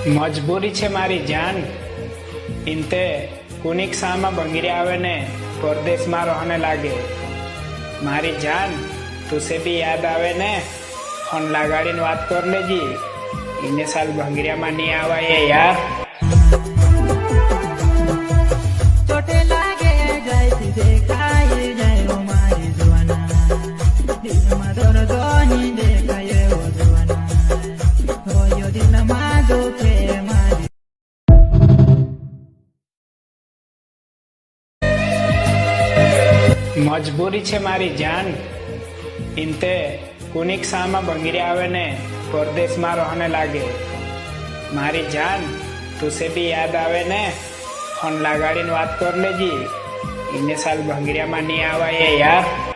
મજબૂરી છે મારી જાન ઇનતે કુનિક સામાં બંગીરે આવે ને પરદેશમાં રહને લાગે મારી જાન તુસે બી યાદ આવે ને ફોન લગાડીને વાત કર લેજી ઇને સાલ ભંગીરિયામાં નહીં આવાય યાર ચોટે લાગે જાય દેખાય જાય ઓ મારી જવાના દિલમાં દર્દ ની દેખાય ઓ જવાના હોયો દિલમાં દુખે મારી મજબૂરી છે મારી જાન ઇનતે કુનિક સામાં બંગીરે આવે ને પરદેશમાં રહને લાગે મારી જાન તુસે બી યાદ આવે ને ફોન લગાડીને વાત કર લેજી ઇને સાલ ભંગીરિયામાં નહીં આવાય યાર